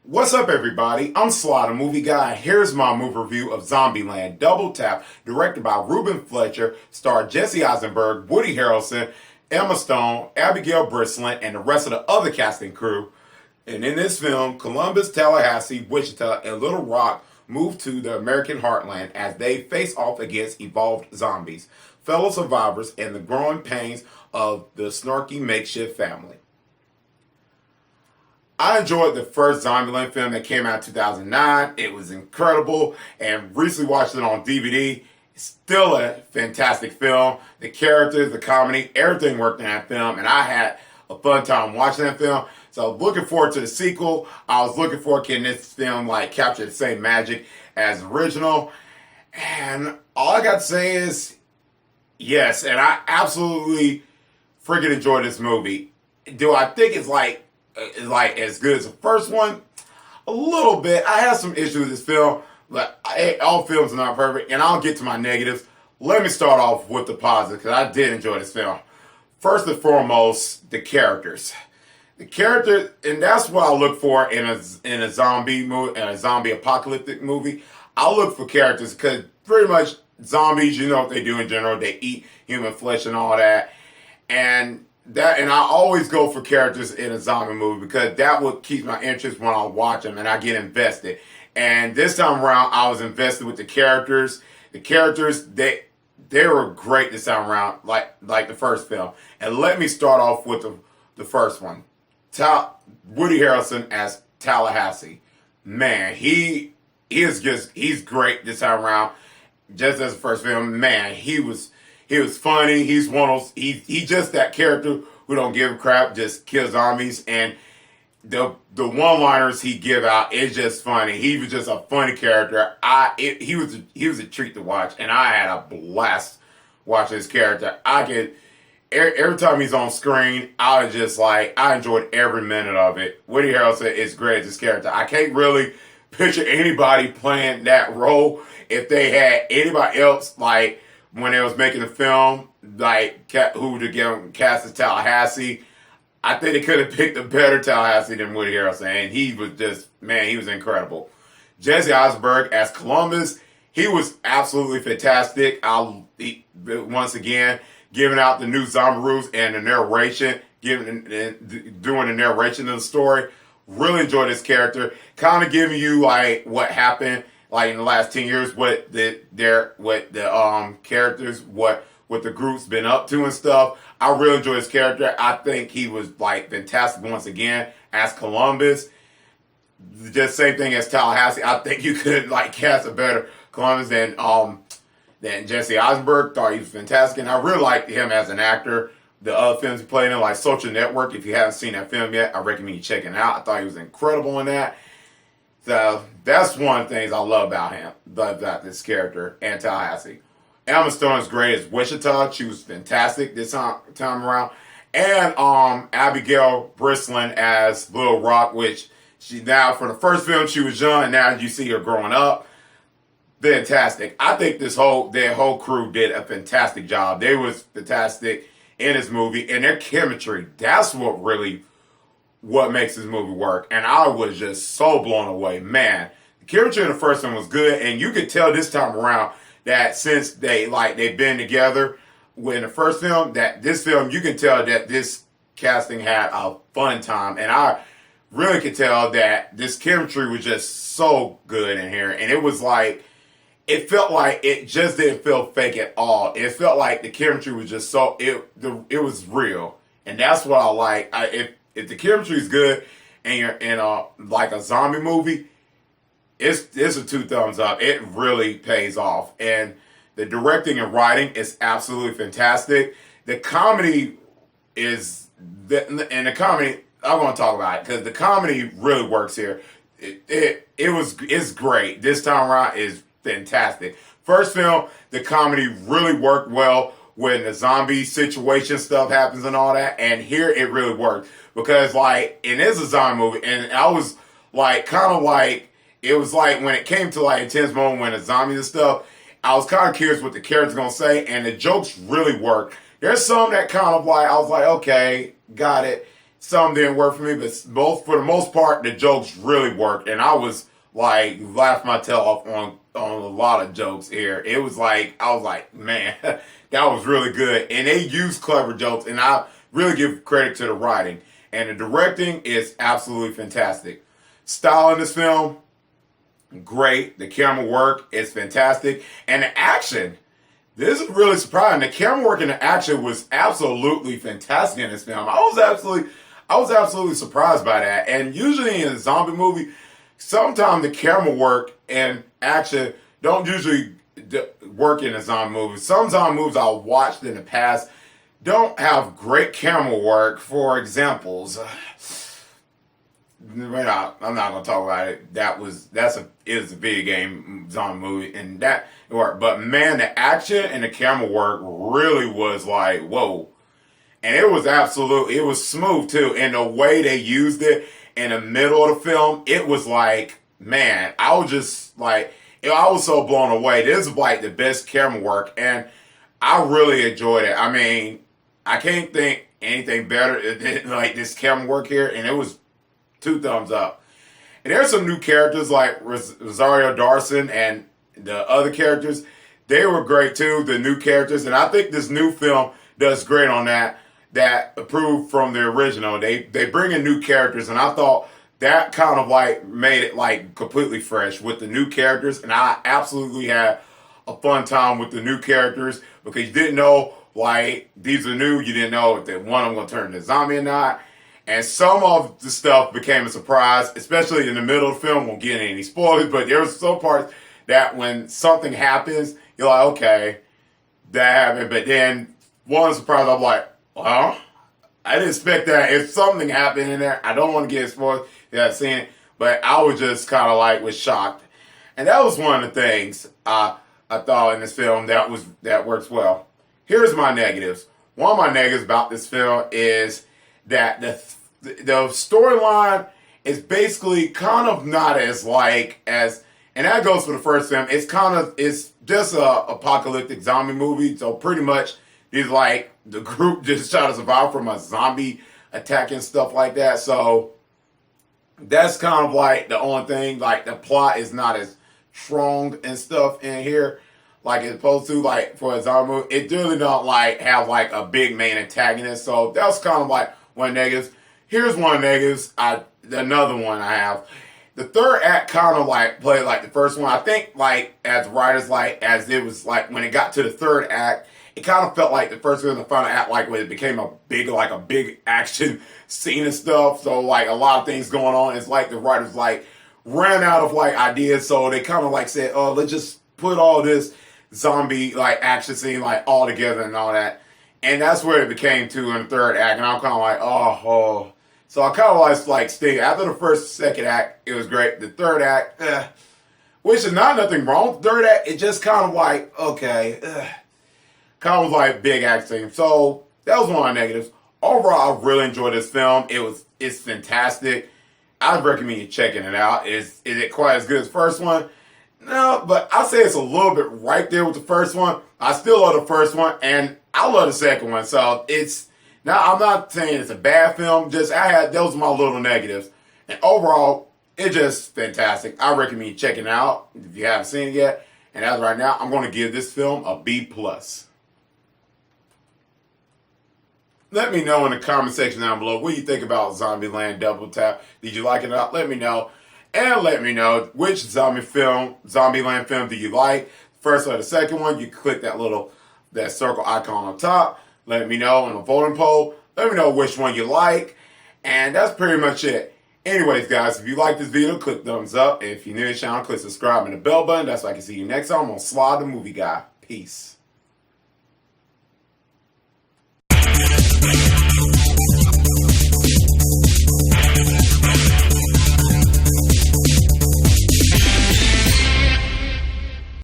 What's up, everybody? I'm Sly The Movie Guy. Here's my movie review of Zombieland Double Tap, directed by Ruben Fleischer, starred Jesse Eisenberg, Woody Harrelson, Emma Stone, Abigail Breslin, and the rest of the other casting crew. And in this film, Columbus, Tallahassee, Wichita, and Little Rock move to the American heartland as they face off against evolved zombies, fellow survivors, and the growing pains of the snarky makeshift family. I enjoyed the first Zombieland film that came out in 2009. It was incredible, and recently watched it on DVD. It's still a fantastic film. The characters, the comedy, everything worked in that film, and I had a fun time watching that film. So looking forward to the sequel. I was looking for, can this film capture the same magic as the original? And all I got to say is yes, and I absolutely freaking enjoyed this movie. Do I think it's as good as the first one? A little bit. I have some issues with this film, but all films are not perfect, and I'll get to my negatives. Let me start off with the positive, because I did enjoy this film. First and foremost, the characters. The characters, and that's what I look for in a zombie movie, in a zombie apocalyptic movie. I look for characters, because pretty much zombies, you know what they do in general. They eat human flesh and all that. And I always go for characters in a zombie movie, because that would keep my interest when I watch them and I get invested. And this time around, I was invested with the characters. The characters, they were great this time around, like the first film. And let me start off with the first one. Woody Harrelson as Tallahassee. Man, he's great this time around. Just as the first film, man, he was funny. He's one of those, he's just that character who don't give a crap, just kill zombies. And the one-liners he give out is just funny. He was just a funny character. He was a treat to watch, and I had a blast watching his character. Every time he's on screen, I enjoyed every minute of it. Woody Harrelson is great as his character. I can't really picture anybody playing that role. If they had anybody else, when they was making the film, who to get cast as Tallahassee, I think they could have picked a better Tallahassee than Woody Harrelson, and he was incredible. Jesse Eisenberg as Columbus, he was absolutely fantastic. Once again, giving out the new zombie rules and the narration, doing the narration of the story. Really enjoyed this character. Kind of giving you what happened in the last 10 years, what the characters, what the group's been up to and stuff. I really enjoyed his character. I think he was fantastic once again as Columbus. Just same thing as Tallahassee. I think you could cast a better Columbus than Jesse Eisenberg. Thought he was fantastic, and I really liked him as an actor. The other films he played in, Social Network, if you haven't seen that film yet, I recommend you checking it out. I thought he was incredible in that. So that's one of the things I love about him, about this character, and Tallahassee. Emma Stone is great as Wichita. She was fantastic this time around. And Abigail Breslin as Little Rock, which she now, for the first film, she was young, and now you see her growing up. Fantastic. I think their whole crew did a fantastic job. They was fantastic in this movie, and their chemistry, that's what makes this movie work. And I was just so blown away. Man, the chemistry in the first one was good, and you could tell this time around that since they've been together in the first film, that this film, you can tell that this casting had a fun time. And I really could tell that this chemistry was just so good in here. And it was it felt like it just didn't feel fake at all. It felt like the chemistry was just it was real. And that's what I like. If the chemistry is good and you're in a zombie movie, it's a 2 thumbs up. It really pays off. And the directing and writing is absolutely fantastic. The comedy I'm going to talk about it, because the comedy really works here. It's great. This time around is fantastic. First film, the comedy really worked well when the zombie situation stuff happens and all that. And here it really worked, because it is a zombie movie, and I was it was when it came to intense moment when the zombies and stuff, I was kind of curious what the character's gonna say, and the jokes really worked. There's some that kind of I was okay, got it. Some didn't work for me, but for the most part, the jokes really worked, and I was like laughing my tail off on a lot of jokes here. It was like I was like, man, that was really good, and they used clever jokes, and I really give credit to the writing, and the directing is absolutely fantastic. Style in this film, great. The camera work is fantastic, and the action. This is really surprising. The camera work and the action was absolutely fantastic in this film. I was absolutely surprised by that. And usually in a zombie movie, sometimes the camera work and action don't usually work in a zombie movie. Some zombie movies I've watched in the past don't have great camera work. For examples, I'm not gonna talk about it. It was a video game zombie movie, and that worked. But man, the action and the camera work really was like whoa. And it was smooth too. And the way they used it in the middle of the film, it was like, man, I was just like, I was so blown away. This is like the best camera work, and I really enjoyed it. I mean, I can't think anything better than like this camera work here, and it was 2 thumbs up. And there's some new characters like Rosario, Dawson, and the other characters. They were great too, the new characters, and I think this new film does great on that improved from the original. They bring in new characters, and I thought that kind of like made it like completely fresh with the new characters, and I absolutely had a fun time with the new characters because you didn't know like these are new. You didn't know if one of them going to turn into a zombie or not. And some of the stuff became a surprise, especially in the middle of the film. Won't get any spoilers, but there was some parts that when something happens, you're like, okay, that happened. But then one surprise, I'm like, well, I didn't expect that. If something happened in there, I don't want to get spoiled that I've seen it, but I was just kind of like was shocked. And that was one of the things I thought in this film that works well. Here's my negatives. One of my negatives about this film is that the storyline is basically kind of not as and that goes for the first film. It's just a apocalyptic zombie movie. So pretty much these like the group just try to survive from a zombie attack and stuff like that. So that's kind of like the only thing. Like the plot is not as strong and stuff in here like it's supposed to. Like for a zombie movie, it really don't like have like a big main antagonist. So that's kind of like one negative. Here's one negatives. Another one I have. The third act kind of like played like the first one. I think like as writers as it was like when it got to the third act, it kind of felt like the first one and the final act like when it became a big action scene and stuff. So like a lot of things going on. It's like the writers like ran out of like ideas, so they kind of like said, "Oh, let's just put all this zombie like action scene like all together and all that." And that's where it became to in the third act. And I'm kind of like, oh. So I kind of like staying after the second act. It was great. The third act, which is not nothing wrong with the third act. It just kind of like okay. Kind of like big action. So that was one of my negatives. Overall, I really enjoyed this film. It's fantastic. I'd recommend you checking it out. Is it quite as good as the first one? No, but I'd say it's a little bit right there with the first one. I still love the first one, and I love the second one. So I'm not saying it's a bad film. Just those are my little negatives. And overall, it's just fantastic. I recommend you checking it out if you haven't seen it yet. And as of right now, I'm going to give this film a B+. Let me know in the comment section down below what you think about Zombieland Double Tap. Did you like it or not? Let me know. And let me know which Zombieland film do you like. First or the second one, you click that circle icon on top. Let me know in a voting poll. Let me know which one you like. And that's pretty much it. Anyways, guys, if you like this video, click thumbs up. If you're new to the channel, click subscribe and the bell button. That's so I can see you next time on Sly the Movie Guy. Peace.